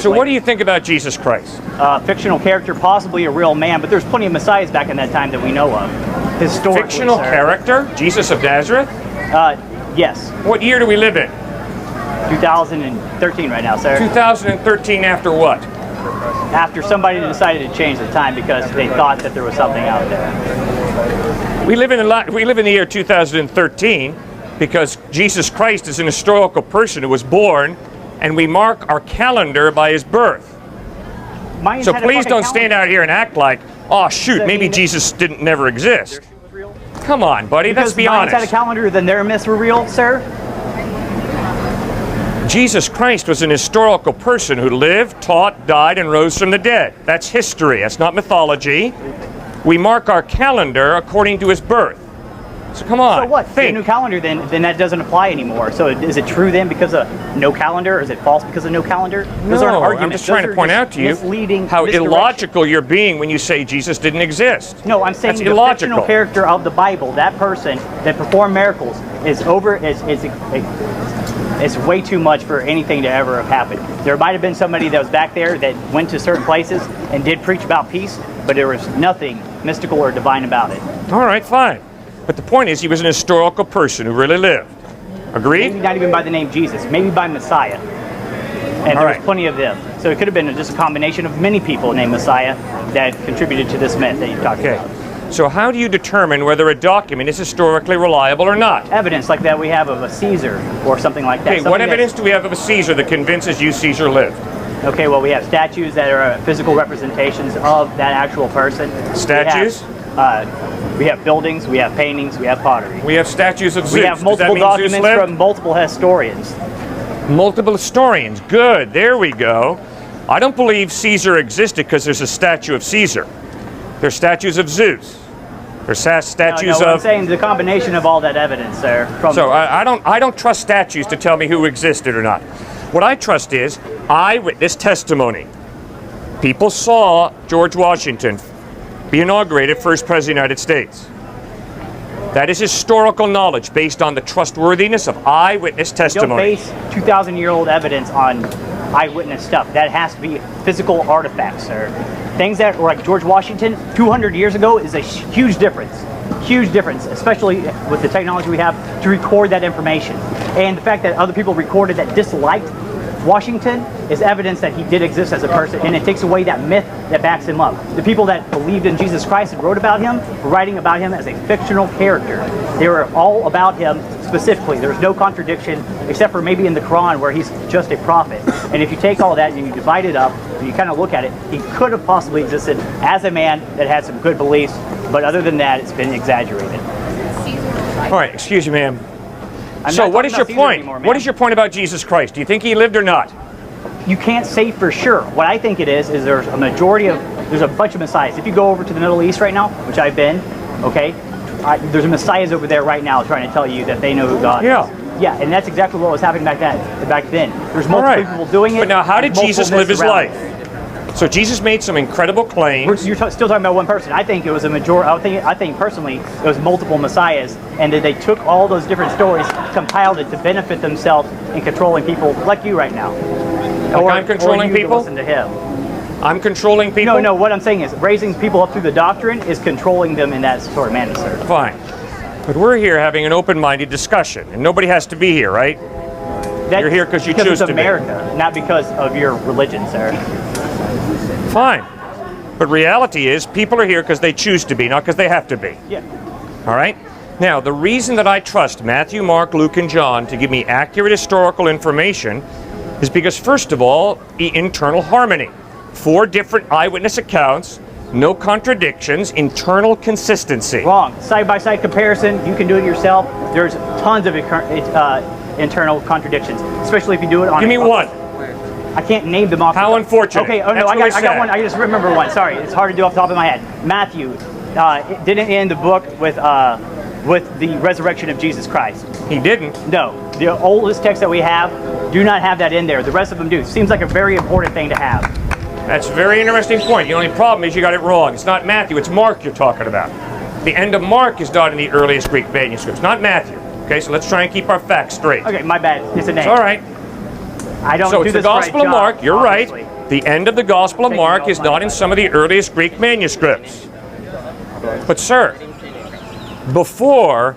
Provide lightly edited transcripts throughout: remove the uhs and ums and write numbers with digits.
So what do you think about Jesus Christ? Fictional character, possibly a real man, but there's plenty of messiahs back in that time that we know of. Historically, Fictional character? Jesus of Nazareth? Yes. What year do we live in? 2013 right now, sir. 2013 after what? After somebody decided to change the time because they thought that there was something out there. We live in the year 2013 because Jesus Christ is an historical person who was born, and we mark our calendar by his birth. Mayans So had a please fucking don't stand out here and act like, oh shoot, maybe Jesus didn't never exist. Come on, buddy, let's be honest. Mayans had a calendar, then their myths were real, sir? Jesus Christ was an historical person who lived, taught, died, and rose from the dead. That's history. That's not mythology. We mark our calendar according to his birth. So come on, So what? think. The new calendar, then that doesn't apply anymore. So is it true then because of no calendar? Or is it false because of no calendar? Those aren't No, arguments. I'm just trying to point out to you misleading, how misdirection. illogical you're being when you say Jesus didn't exist. No, I'm saying That's the illogical. fictional character of the Bible, that person that performed miracles, is way too much for anything to ever have happened. There might have been somebody that was back there that went to certain places and did preach about peace, but there was nothing mystical or divine about it. All right, fine. But the point is, he was an historical person who really lived. Agreed? Maybe not even by the name Jesus, maybe by Messiah. And there was plenty of them. So it could have been just a combination of many people named Messiah that contributed to this myth that you're talking about. So how do you determine whether a document is historically reliable or not? Evidence like that we have of a Caesar or something like that. Okay, what evidence do we have of a Caesar that convinces you Caesar lived? Okay, well, we have statues that are physical representations of that actual person. Statues? We have buildings, we have paintings, we have pottery. We have statues of Zeus. We have multiple documents from multiple historians. Multiple historians. Good. There we go. I don't believe Caesar existed because there's a statue of Caesar. There's statues of Zeus. There's statues no, of... I'm saying the combination of all that evidence there. So I don't trust statues to tell me who existed or not. What I trust is eyewitness testimony. People saw George Washington be inaugurated first president of the United States. That is historical knowledge based on the trustworthiness of eyewitness testimony. Don't base 2,000-year-old evidence on eyewitness stuff. That has to be physical artifacts, sir. Things that were like George Washington 200 years ago is a huge difference. Huge difference, especially with the technology we have to record that information. And the fact that other people recorded that disliked Washington is evidence that he did exist as a person, and it takes away that myth that backs him up. The people that believed in Jesus Christ and wrote about him were writing about him as a fictional character. They were all about him specifically. There's no contradiction except for maybe in the Quran where he's just a prophet. And if you take all that and you divide it up and you kind of look at it, he could have possibly existed as a man that had some good beliefs, but other than that, it's been exaggerated. All right, excuse me, ma'am. So what is your point? What is your point about Jesus Christ? Do you think he lived or not? You can't say for sure. What I think it is there's a majority of, there's a bunch of messiahs. If you go over to the Middle East right now, which I've been, okay, there's messiahs over there right now trying to tell you that they know who God is. Yeah, and that's exactly what was happening back then. There's multiple people doing it. But now how did Jesus live his life? So Jesus made some incredible claims. You're still talking about one person. I think it was a majority. I think personally it was multiple messiahs, and that they took all those different stories, compiled it to benefit themselves in controlling people like you right now. I'm controlling people? Listen to him. I'm controlling people? No. What I'm saying is raising people up through the doctrine is controlling them in that sort of manner, sir. Fine. But we're here having an open-minded discussion, and nobody has to be here, right? You're here because you choose to be. Because it's America, not because of your religion, sir. Fine. But reality is, people are here because they choose to be, not because they have to be. Yeah. All right? Now, the reason that I trust Matthew, Mark, Luke, and John to give me accurate historical information is because, first of all, the internal harmony. 4 different eyewitness accounts, no contradictions, internal consistency. Wrong. Side-by-side comparison, you can do it yourself. There's tons of internal contradictions, especially if you do it on... Give me one. I can't name them off. How unfortunate. Okay, oh no, I got one. I just remember one. Sorry, it's hard to do off the top of my head. Matthew it didn't end the book with the resurrection of Jesus Christ. He didn't? No. The oldest text that we have do not have that in there. The rest of them do. Seems like a very important thing to have. That's a very interesting point. The only problem is you got it wrong. It's not Matthew, it's Mark you're talking about. The end of Mark is not in the earliest Greek manuscripts, not Matthew. Okay, so let's try and keep our facts straight. Okay, my bad. It's a name. It's all right. I don't So do it's the this right Gospel of job, Mark. You're obviously. right. The end of the Gospel of Taking Mark off is my not in advice. some of the earliest Greek manuscripts. But sir, before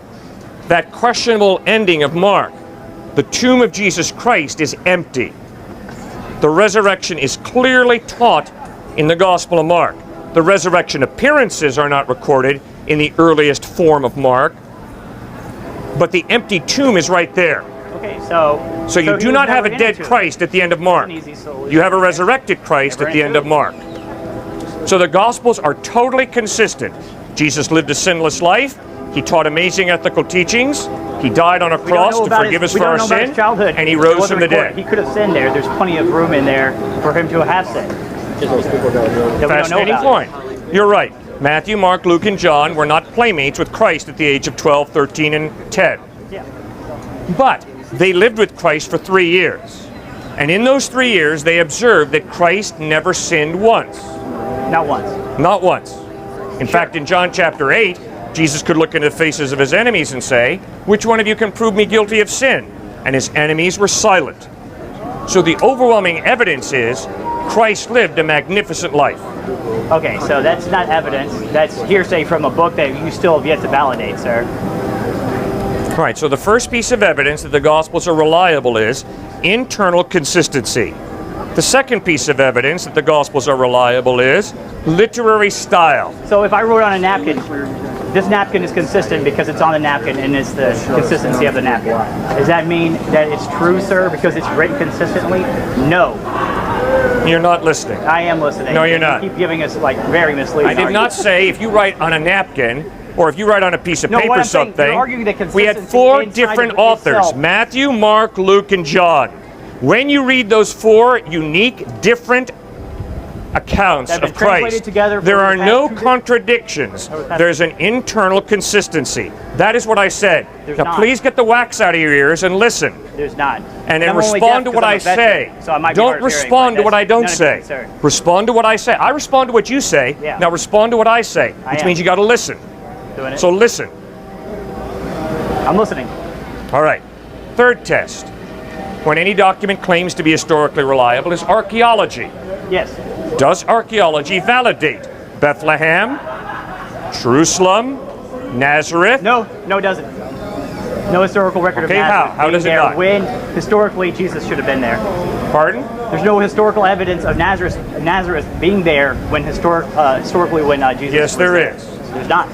that questionable ending of Mark, the tomb of Jesus Christ is empty. The resurrection is clearly taught in the Gospel of Mark. The resurrection appearances are not recorded in the earliest form of Mark, but the empty tomb is right there. Okay, so So you do he not was have never a dead in tomb. Christ at the end of Mark. That's an easy solution. You have a resurrected Christ Never at the in end of tomb. Mark. So the Gospels are totally consistent. Jesus lived a sinless life. He taught amazing ethical teachings. He died on a We don't cross know to about forgive his, us we for don't our know about sin, his childhood. and he It rose wasn't from the recorded. dead. He could have sinned there. There's plenty of room in there for him to have sinned. That we don't know Fascinating about. point. You're right. Matthew, Mark, Luke, and John were not playmates with Christ at the age of 12, 13, and 10. Yeah. But they lived with Christ for 3 years. And in those 3 years, they observed that Christ never sinned once. Not once. Not once. In fact, in John chapter 8, Jesus could look into the faces of his enemies and say, "Which one of you can prove me guilty of sin?" And his enemies were silent. So the overwhelming evidence is Christ lived a magnificent life. Okay, so that's not evidence. That's hearsay from a book that you still have yet to validate, sir. All right, so the first piece of evidence that the Gospels are reliable is internal consistency. The second piece of evidence that the Gospels are reliable is literary style. So if I wrote on a napkin, this napkin is consistent because it's on the napkin and it's the consistency of the napkin. Does that mean that it's true, sir, because it's written consistently? No. You're not listening. I am listening. No, you're not. You keep giving us like very misleading I did not arguments. say if you write on a napkin or if you write on a piece of No, what paper I'm saying, something. you're arguing the We had consistency 4 inside different of authors, itself. Matthew, Mark, Luke, and John. When you read those 4 unique, different accounts That have of been translated Christ, together for there the are past no 2 contradictions. There's an internal consistency. That is what I said. There's Now not. please get the wax out of your ears and listen. There's not. And then I'm only respond to deaf what I 'cause I'm a veteran, say. So I might be Don't hard of hearing, respond but to what I don't that's say. none of your concern. Respond to what I say. I respond to what you say. Yeah. Now respond to what I say, I which am. means you got to listen. Doing it. So listen. I'm listening. All right. Third test. When any document claims to be historically reliable is archaeology. Yes. Does archaeology validate Bethlehem, Jerusalem, Nazareth? No, it doesn't. No historical record Okay, of Nazareth how being does it there not? when historically Jesus should have been there. Pardon? There's no historical evidence of Nazareth being there when historically when Jesus. Yes, was there there. is. There's not.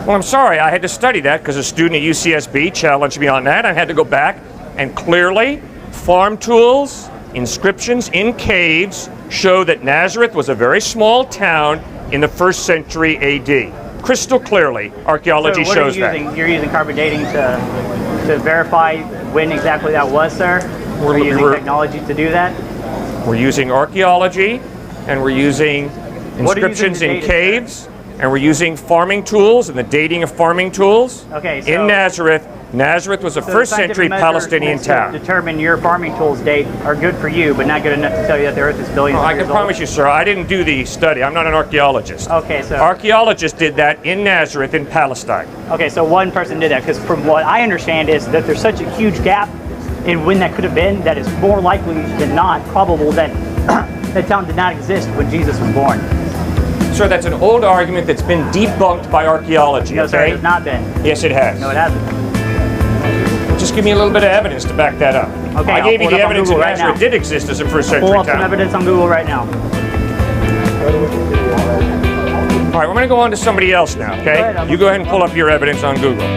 Well, I'm sorry. I had to study that because a student at UCSB challenged me on that. I had to go back and clearly farm tools, inscriptions in caves show that Nazareth was a very small town in the 1st century AD. Crystal clearly, archaeology So what shows are you that. using? You're using carbon dating to verify when exactly that was, sir? We're using technology to do that? We're using archaeology, and we're using What are you inscriptions using to in date it, caves, and we're using farming tools and the dating of farming tools. Okay, so in Nazareth. Nazareth was a so the 1st century scientific Palestinian measurements town. to determine your farming tools date are good for you, but not good enough to tell you that the Earth is billions of I years can promise you, sir, I didn't do the study. I'm not an archaeologist. Okay, so Archaeologists did that in Nazareth in Palestine. Okay, so one person did that because from what I understand is that there's such a huge gap in when that could have been that it's more likely than not probable that that town did not exist when Jesus was born. Sir, that's an old argument that's been debunked by archaeology, No, sir, it okay? has not been. Yes, it has. No, it hasn't. Just give me a little bit of evidence to back that up. Okay, I I'll gave you pull it the up on evidence that Google right Nazareth now. did exist as a 1st Pull century up some town. evidence on Google right now. All right, we're going to go on to somebody else now, okay? Go ahead, You go ahead and pull up your evidence on Google.